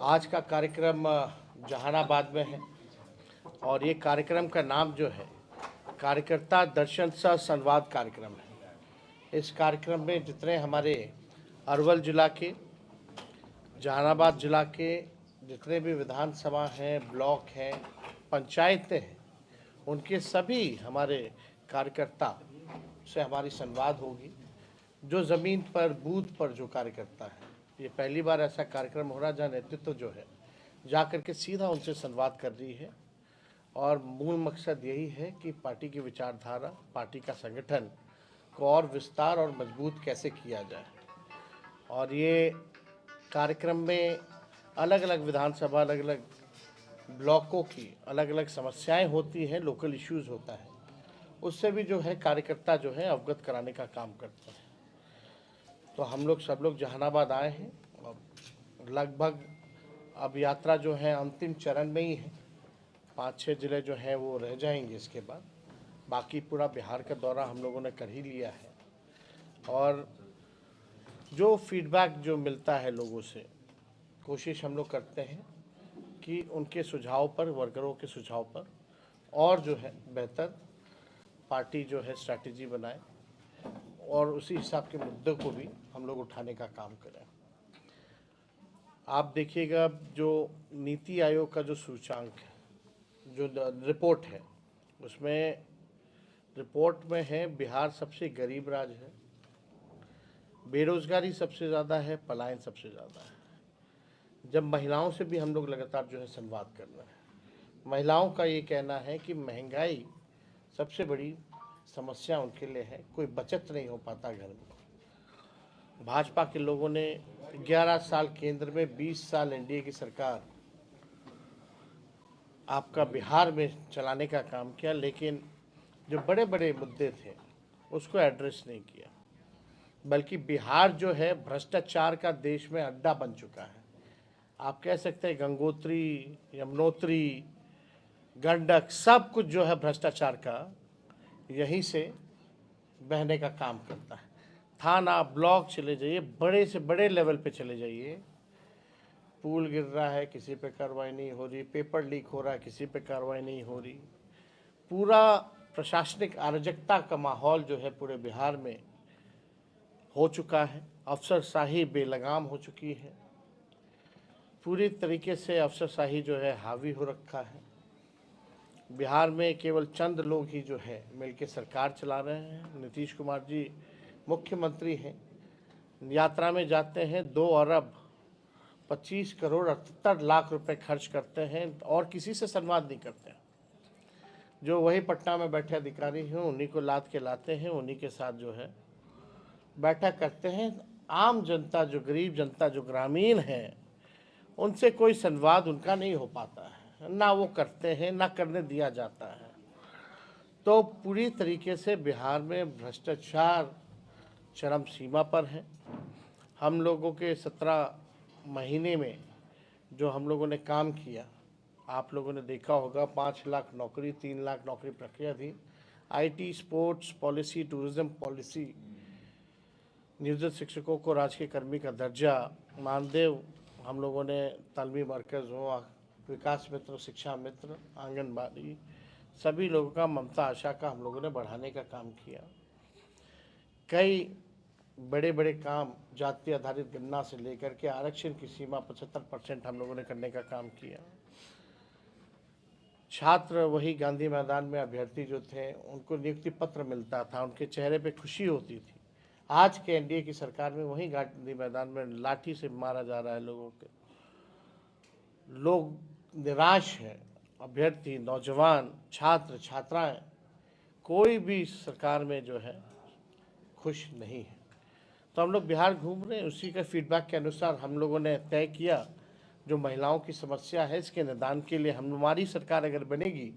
आज का कार्यक्रम जहानाबाद में है और ये कार्यक्रम का नाम जो है कार्यकर्ता दर्शन सह संवाद कार्यक्रम है। इस कार्यक्रम में जितने हमारे अरवल जिला के, जहानाबाद जिला के जितने भी विधानसभा हैं, ब्लॉक हैं, पंचायतें हैं, उनके सभी हमारे कार्यकर्ता से हमारी संवाद होगी। जो ज़मीन पर बूथ पर जो कार्यकर्ता है, ये पहली बार ऐसा कार्यक्रम हो रहा है जहाँ नेतृत्व जो है जा कर के सीधा उनसे संवाद कर रही है और मूल मकसद यही है कि पार्टी की विचारधारा, पार्टी का संगठन को और विस्तार और मजबूत कैसे किया जाए। और ये कार्यक्रम में अलग अलग विधानसभा, अलग अलग ब्लॉकों की अलग अलग समस्याएं होती हैं, लोकल इश्यूज़ होता है, उससे भी जो है कार्यकर्ता जो है अवगत कराने का काम करते हैं। तो हम लोग सब लोग जहानाबाद आए हैं और लगभग अब यात्रा जो है अंतिम चरण में ही है। 5-6 ज़िले जो हैं वो रह जाएंगे, इसके बाद बाकी पूरा बिहार का दौरा हम लोगों ने कर ही लिया है। और जो फीडबैक जो मिलता है लोगों से, कोशिश हम लोग करते हैं कि उनके सुझाव पर, वर्करों के सुझाव पर और जो है बेहतर पार्टी जो है स्ट्रैटेजी बनाए और उसी हिसाब के मुद्दों को भी हम लोग उठाने का काम करें। आप देखिएगा जो नीति आयोग का जो सूचांक है, जो रिपोर्ट है, उसमें रिपोर्ट में है बिहार सबसे गरीब राज्य है, बेरोजगारी सबसे ज़्यादा है, पलायन सबसे ज़्यादा है। जब महिलाओं से भी हम लोग लगातार जो है संवाद कर रहे हैं, महिलाओं का ये कहना है कि महंगाई सबसे बड़ी समस्या उनके लिए है, कोई बचत नहीं हो पाता घर में। भाजपा के लोगों ने 11 साल केंद्र में, 20 साल एनडीए की सरकार आपका बिहार में चलाने का काम किया, लेकिन जो बड़े बड़े मुद्दे थे उसको एड्रेस नहीं किया, बल्कि बिहार जो है भ्रष्टाचार का देश में अड्डा बन चुका है। आप कह सकते हैं गंगोत्री, यमुनोत्री, गंडक, सब कुछ जो है भ्रष्टाचार का यहीं से बहने का काम करता है। थाना, ब्लॉक चले जाइए, बड़े से बड़े लेवल पे चले जाइए, पुल गिर रहा है, किसी पे कार्रवाई नहीं हो रही, पेपर लीक हो रहा है, किसी पे कार्रवाई नहीं हो रही। पूरा प्रशासनिक अराजकता का माहौल जो है पूरे बिहार में हो चुका है। अफसरशाही बेलगाम हो चुकी है, पूरी तरीके से अफसरशाही जो है हावी हो रखा है। बिहार में केवल चंद लोग ही जो है मिलकर सरकार चला रहे हैं। नीतीश कुमार जी मुख्यमंत्री हैं, यात्रा में जाते हैं, 2 अरब 25 करोड़ 78 लाख रुपए खर्च करते हैं और किसी से संवाद नहीं करते हैं। जो वही पटना में बैठे अधिकारी हैं उन्हीं को लाद के लाते हैं, उन्हीं के साथ जो है बैठक करते हैं। आम जनता, जो गरीब जनता, जो ग्रामीण है, उनसे कोई संवाद उनका नहीं हो पाता है, ना वो करते हैं, ना करने दिया जाता है। तो पूरी तरीके से बिहार में भ्रष्टाचार चरम सीमा पर है। हम लोगों के 17 महीने में जो हम लोगों ने काम किया, आप लोगों ने देखा होगा, 5 लाख नौकरी, 3 लाख नौकरी प्रक्रिया थी। IT, sports policy, tourism policy, नियोजित शिक्षकों को राजकीय कर्मी का दर्जा, मानदेय, हम लोगों ने तालमी मरकज़ हो, विकास मित्र, शिक्षा मित्र, आंगनबाड़ी, सभी लोगों का, ममता आशा का हम लोगों ने बढ़ाने का काम किया। कई बड़े बड़े काम, जाति आधारित गणना से लेकर के आरक्षण की सीमा 75% हम लोगों ने करने का काम किया। छात्र वही गांधी मैदान में अभ्यर्थी जो थे उनको नियुक्ति पत्र मिलता था, उनके चेहरे पे खुशी होती थी। आज के एनडीए की सरकार में वही गांधी मैदान में लाठी से मारा जा रहा है लोगों के। लोग निराश हैं, अभ्यर्थी, नौजवान, छात्र, छात्राएं, कोई भी सरकार में जो है खुश नहीं है। तो हम लोग बिहार घूम रहे हैं, उसी का फीडबैक के अनुसार हम लोगों ने तय किया जो महिलाओं की समस्या है इसके निदान के लिए हमारी सरकार अगर बनेगी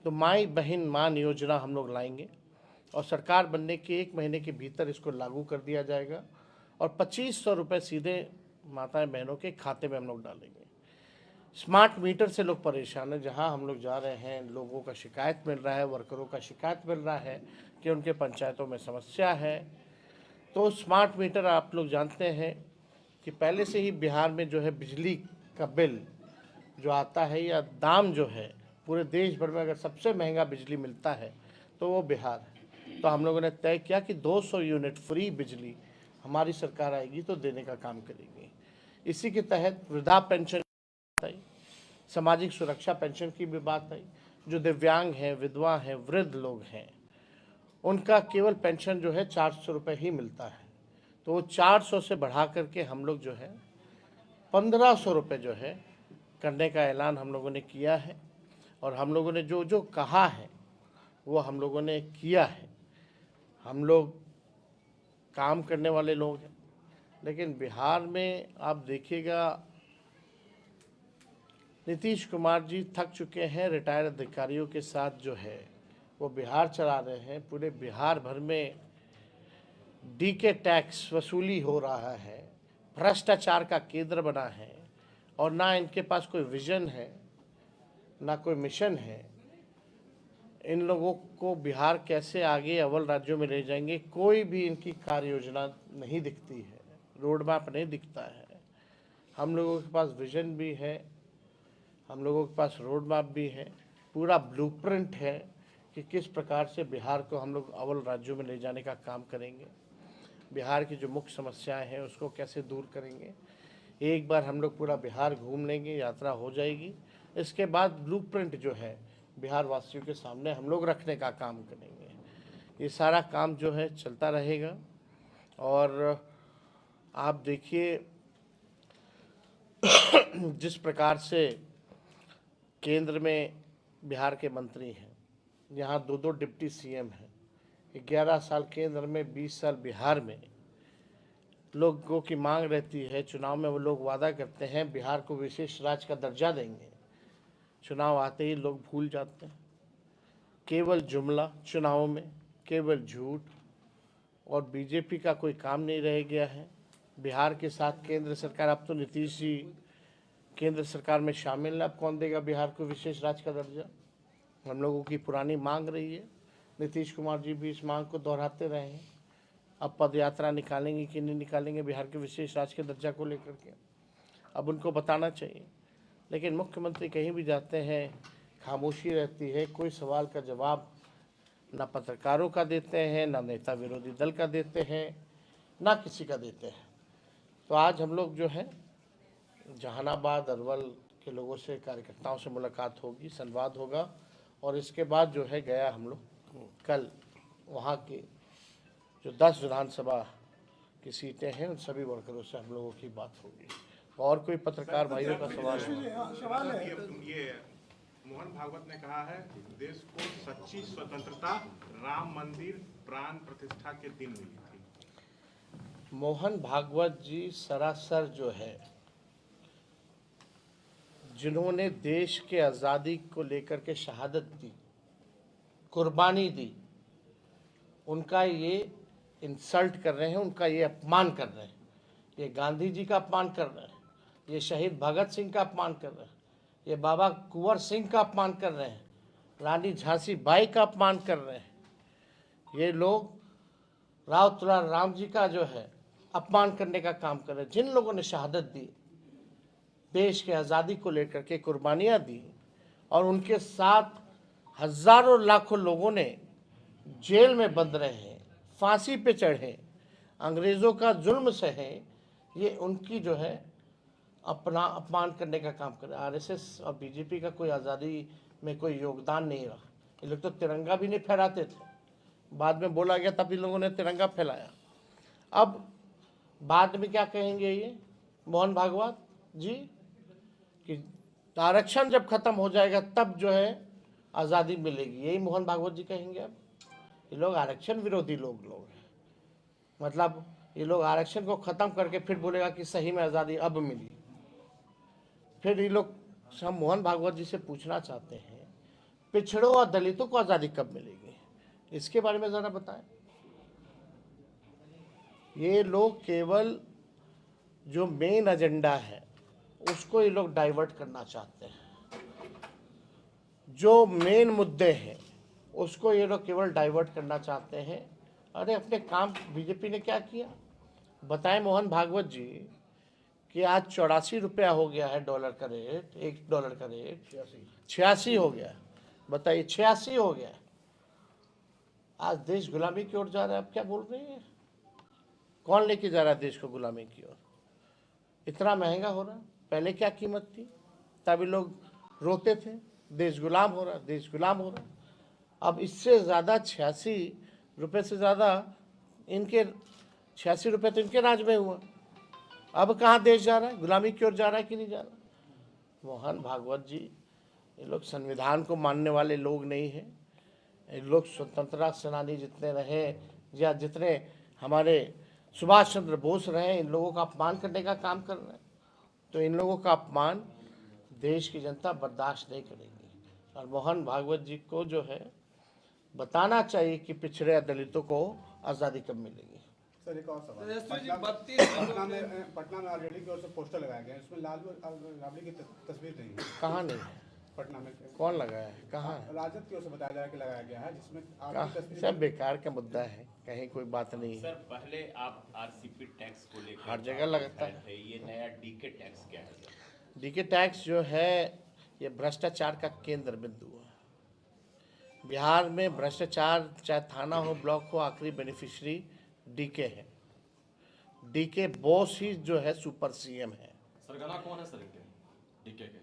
तो माई बहन मान योजना हम लोग लाएंगे और सरकार बनने के 1 महीने के भीतर इसको लागू कर दिया जाएगा और 2500 रुपये सीधे माताएं बहनों के खाते में हम लोग डालेंगे। स्मार्ट मीटर से लोग परेशान हैं, जहां हम लोग जा रहे हैं लोगों का शिकायत मिल रहा है, वर्करों का शिकायत मिल रहा है कि उनके पंचायतों में समस्या है। तो स्मार्ट मीटर, आप लोग जानते हैं कि पहले से ही बिहार में जो है बिजली का बिल जो आता है या दाम जो है पूरे देश भर में अगर सबसे महंगा बिजली मिलता है तो वो बिहार है। तो हम लोगों ने तय किया कि 200 यूनिट फ्री बिजली हमारी सरकार आएगी तो देने का काम करेंगे। इसी के तहत वृद्धा पेंशन आई, सामाजिक सुरक्षा पेंशन की भी बात आई। जो दिव्यांग हैं, विधवा हैं, वृद्ध लोग हैं, उनका केवल पेंशन जो है 400 रुपये ही मिलता है। तो वो 400 से बढ़ा करके हम लोग जो है 1500 रुपये जो है करने का ऐलान हम लोगों ने किया है। और हम लोगों ने जो जो कहा है वो हम लोगों ने किया है। हम लोग काम करने वाले लोग हैं। लेकिन बिहार में आप देखिएगा, नीतीश कुमार जी थक चुके हैं, रिटायर्ड अधिकारियों के साथ जो है वो बिहार चला रहे हैं। पूरे बिहार भर में डीके टैक्स वसूली हो रहा है, भ्रष्टाचार का केंद्र बना है, और ना इनके पास कोई विजन है, ना कोई मिशन है। इन लोगों को बिहार कैसे आगे अव्वल राज्यों में ले जाएंगे, कोई भी इनकी कार्य योजना नहीं दिखती है, रोड मैप नहीं दिखता है। हम लोगों के पास विजन भी है, हम लोगों के पास रोड मैप भी है, पूरा ब्लूप्रिंट है कि किस प्रकार से बिहार को हम लोग अव्वल राज्यों में ले जाने का काम करेंगे, बिहार की जो मुख्य समस्याएं हैं उसको कैसे दूर करेंगे। एक बार हम लोग पूरा बिहार घूम लेंगे, यात्रा हो जाएगी। इसके बाद ब्लूप्रिंट जो है बिहार वासियों के सामने हम लोग रखने का काम करेंगे। ये सारा काम जो है चलता रहेगा। और आप देखिए जिस प्रकार से केंद्र में बिहार के मंत्री हैं, यहाँ 2-2 डिप्टी सीएम हैं, 11 साल केंद्र में, 20 साल बिहार में। लोगों की मांग रहती है, चुनाव में वो लोग वादा करते हैं बिहार को विशेष राज्य का दर्जा देंगे। चुनाव आते ही लोग भूल जाते हैं। केवल जुमला चुनाव में, केवल झूठ, और बीजेपी का कोई काम नहीं रह गया है। बिहार के साथ केंद्र सरकार, अब तो नीतीश जी केंद्र सरकार में शामिल है, अब कौन देगा बिहार को विशेष राज्य का दर्जा? हम लोगों की पुरानी मांग रही है। नीतीश कुमार जी भी इस मांग को दोहराते रहे हैं। अब पदयात्रा निकालेंगे कि नहीं निकालेंगे बिहार के विशेष राज्य के दर्जा को लेकर के, अब उनको बताना चाहिए। लेकिन मुख्यमंत्री कहीं भी जाते हैं खामोशी रहती है, कोई सवाल का जवाब ना पत्रकारों का देते हैं, ना नेता विरोधी दल का देते हैं, ना किसी का देते हैं। तो आज हम लोग जो है जहानाबाद, अरवल के लोगों से, कार्यकर्ताओं से मुलाकात होगी, संवाद होगा, और इसके बाद जो है गया हम लोग कल वहाँ के जो 10 विधानसभा की सीटें हैं उन सभी वर्करों से हम लोगों की बात होगी। और कोई पत्रकार भाइयों का सवाल है? ये मोहन भागवत ने कहा है, देश को सच्ची स्वतंत्रता राम मंदिर प्राण प्रतिष्ठा के दिन मिली थी। मोहन भागवत जी सरासर जो है, जिन्होंने देश के आज़ादी को लेकर के शहादत दी, कुर्बानी दी, उनका ये इंसल्ट कर रहे हैं, उनका ये अपमान कर रहे हैं। ये गांधी जी का अपमान कर रहे हैं, ये शहीद भगत सिंह का अपमान कर रहे हैं, ये बाबा कुंवर सिंह का अपमान कर रहे हैं, रानी झांसी बाई का अपमान कर रहे हैं। ये लोग राव तुलार राम जी का जो है अपमान करने का काम कर रहे हैं। जिन लोगों ने शहादत दी, देश के आज़ादी को लेकर के कुर्बानियाँ दी, और उनके साथ हजारों लाखों लोगों ने जेल में बंद रहे हैं, फांसी पे चढ़े, अंग्रेज़ों का जुल्म सहे, ये उनकी जो है अपना अपमान करने का काम कर रहे हैं। आरएसएस और बीजेपी का कोई आज़ादी में कोई योगदान नहीं रहा। ये लोग तो तिरंगा भी नहीं फहराते थे, बाद में बोला गया तब इन लोगों ने तिरंगा फैलाया। अब बाद में क्या कहेंगे ये मोहन भागवत जी कि आरक्षण जब खत्म हो जाएगा तब जो है आज़ादी मिलेगी, यही मोहन भागवत जी कहेंगे। अब ये लोग आरक्षण विरोधी लोग हैं। मतलब ये लोग आरक्षण को ख़त्म करके फिर बोलेगा कि सही में आज़ादी अब मिली। फिर ये लोग, हम मोहन भागवत जी से पूछना चाहते हैं, पिछड़ों और दलितों को आज़ादी कब मिलेगी, इसके बारे में ज़रा बताएं। ये लोग केवल जो मेन एजेंडा है उसको ये लोग डाइवर्ट करना चाहते हैं। जो मेन मुद्दे हैं उसको ये लोग केवल डाइवर्ट करना चाहते हैं। अरे अपने काम बीजेपी ने क्या किया बताएं मोहन भागवत जी कि आज 84 रुपया हो गया है डॉलर का रेट, $1 का रेट 86 हो गया। बताइए, 86 हो गया। आज देश गुलामी की ओर जा रहा है। आप क्या बोल रहे हैं? कौन लेके जा रहा है देश को गुलामी की ओर? इतना महंगा हो रहा। पहले क्या कीमत थी? तभी लोग रोते थे, देश गुलाम हो रहा, देश गुलाम हो रहा। अब इससे ज़्यादा 86 रुपये से ज़्यादा इनके 86 रुपये तो इनके राज में हुआ। अब कहाँ देश जा रहा है? गुलामी की ओर जा रहा है कि नहीं जा रहा? मोहन भागवत जी, ये लोग संविधान को मानने वाले लोग नहीं हैं। ये लोग स्वतंत्रता सेनानी जितने रहे या जितने हमारे सुभाष चंद्र बोस रहे, इन लोगों का अपमान करने का काम कर रहे हैं। तो इन लोगों का अपमान देश की जनता बर्दाश्त नहीं करेगी। और मोहन भागवत जी को जो है बताना चाहिए कि पिछड़े दलितों को आज़ादी कब मिलेगी। सर एक और सवाल, पटना में आरजेडी की ओर से पोस्टर लगाया गया है, इसमें लालू राबड़ी की तस्वीर नहीं है। कहाँ नहीं है? पटना में कौन लगाया है? कहाँ है? राजद की ओर से बताया जा रहा है कि लगाया गया है, जिसमें आपकी कहाँ? तस्वीर सब बेकार का मुद्दा है, कहीं कोई बात नहीं है। सर पहले आप आरसीपी टैक्स को लेकर हर जगह लगता है। ये नया डीके टैक्स क्या है सर? डीके टैक्स जो है ये भ्रष्टाचार का केंद्र बिंदु है। बिहार में भ्रष्टाचार चाहे थाना हो, ब्लॉक हो, आखिरी बेनिफिशियरी डीके है। डीके बॉस ही जो है सुपर सीएम है। सरगना कौन है सर इनके डीके के?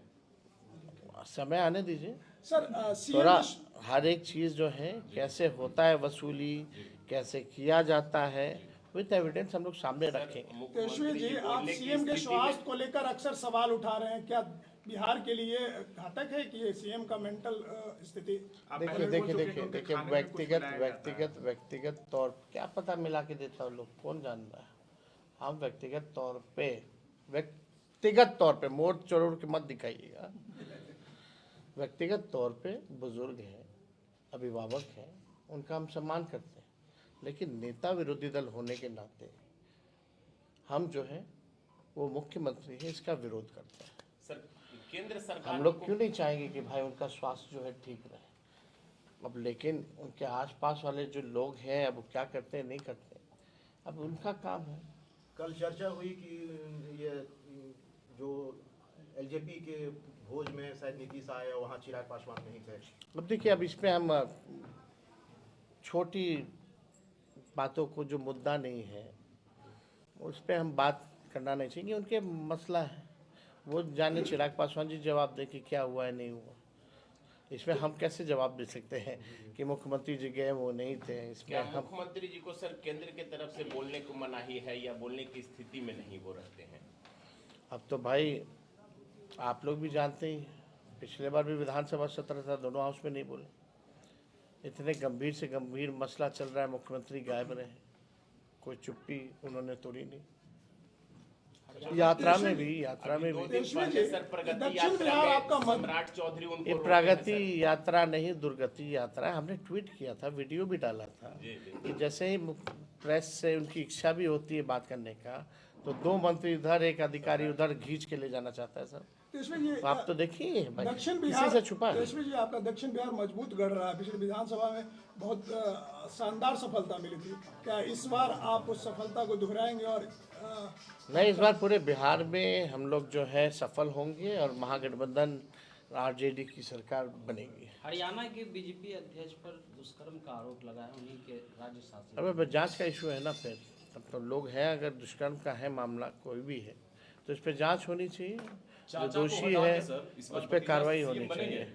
समय आने दीजिए सर थोड़ा। सीएम हर एक चीज़ जो है कैसे होता है वसूली, कैसे किया जाता है, विथ एविडेंस हम लोग सामने रखेंगे। तेजस्वी जी, आप सीएम के स्वास्थ्य को लेकर अक्सर सवाल उठा रहे हैं, क्या बिहार के लिए घातक है कि ये सीएम का मेंटल स्थिति? देखिए व्यक्तिगत तौर पे क्या पता मिला के देता है लोग, कौन जान रहा है। हम व्यक्तिगत तौर पे मोड़ चोड़ के मत दिखाइएगा। व्यक्तिगत तौर पे बुजुर्ग हैं, अभिभावक हैं, उनका हम सम्मान करते हैं, लेकिन नेता विरोधी दल होने के नाते हम जो है वो मुख्यमंत्री है, इसका विरोध करते हैं। सर केंद्र सरकार हम लोग क्यों नहीं चाहेंगे कि भाई उनका स्वास्थ्य जो है ठीक रहे। अब लेकिन उनके आसपास वाले जो लोग हैं, अब वो क्या करते हैं नहीं करते, अब उनका काम है। कल चर्चा हुई कि ये जो एलजेपी के भोज में शायद नीतीश आए, वहाँ चिराग पासवान नहीं थे। अब देखिए, अब इसमें हम छोटी बातों को जो मुद्दा नहीं है उस पर हम बात करना नहीं चाहिए। उनके मसला है, वो जाने, चिराग पासवान जी जवाब दें कि क्या हुआ है नहीं हुआ। इसमें हम कैसे जवाब दे सकते हैं कि मुख्यमंत्री जी गए वो नहीं थे। इसमें क्या हम मुख्यमंत्री जी को सर केंद्र की तरफ से बोलने को मनाही है या बोलने की स्थिति में नहीं वो रहते हैं? अब तो भाई आप लोग भी जानते ही, पिछले बार भी विधानसभा सत्र था, दोनों हाउस में नहीं बोले। इतने गंभीर से गंभीर मसला चल रहा है, मुख्यमंत्री गायब रहे, कोई चुप्पी उन्होंने तोड़ी नहीं। यात्रा में भी सर प्रगति दक्षिण बिहार यात्रा आपका में मत- सम्राट चौधरी ये उनको प्रगति यात्रा नहीं, दुर्गति यात्रा है। हमने ट्वीट किया था, वीडियो भी डाला था कि जैसे ही प्रेस से उनकी इच्छा भी होती है बात करने का, तो 2 मंत्री इधर, एक अधिकारी उधर खींच के ले जाना चाहता है सर। तेजस्वी जी, तो आप तो देखिए भाई, दक्षिण किसी बिहार से छुपा है? तेजस्वी जी, आपका दक्षिण बिहार मजबूत गढ़ रहा है। पिछले विधानसभा में बहुत शानदार सफलता मिली थी, क्या इस बार आप उस सफलता को दोहराएंगे? और नहीं, इस बार पूरे बिहार में हम लोग जो है सफल होंगे और महागठबंधन आरजेडी की सरकार बनेगी। हरियाणा के बीजेपी अध्यक्ष पर दुष्कर्म का आरोप लगाया, उन्हीं के राज्य शासन। अब जांच का इशू है ना, फिर तब तो लोग हैं, अगर दुष्कर्म का है मामला कोई भी है तो इस पर जांच होनी चाहिए, जो दोषी है उस पर कार्रवाई होनी चाहिए।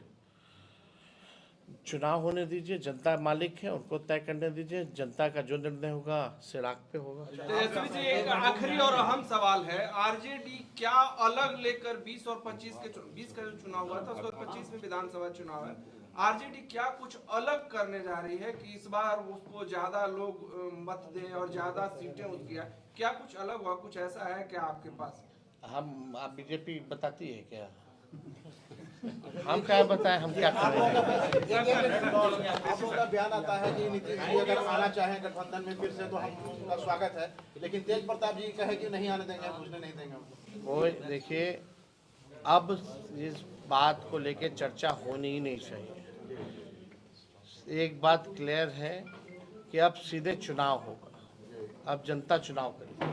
चुनाव होने दीजिए, जनता मालिक है, उनको तय करने दीजिए। जनता का जो निर्णय होगा सिराग पे होगा। तेजस्वी जी, एक आखिरी और अहम सवाल है, आरजेडी क्या अलग लेकर 20 और 25 के 20 का जो चुनाव हुआ था, उसके बाद 25 में विधानसभा चुनाव है, आरजेडी क्या कुछ अलग करने जा रही है कि इस बार उसको ज्यादा लोग मत दें और ज्यादा सीटें उसकी आए? क्या कुछ अलग हुआ, कुछ ऐसा है क्या आपके पास? आप बीजेपी बताती है क्या? हम क्या बताएं, हम क्या करें? आप लोगों का बयान आता है कि नीतीश जी अगर आना चाहें गठबंधन में फिर से तो हम उनका स्वागत है, लेकिन तेज प्रताप जी कहे कि नहीं आने देंगे, घुसने नहीं देंगे। वो देखिए, अब इस बात को लेके चर्चा होनी ही नहीं चाहिए। एक बात क्लियर है कि अब सीधे चुनाव होगा, अब जनता चुनाव करेगी।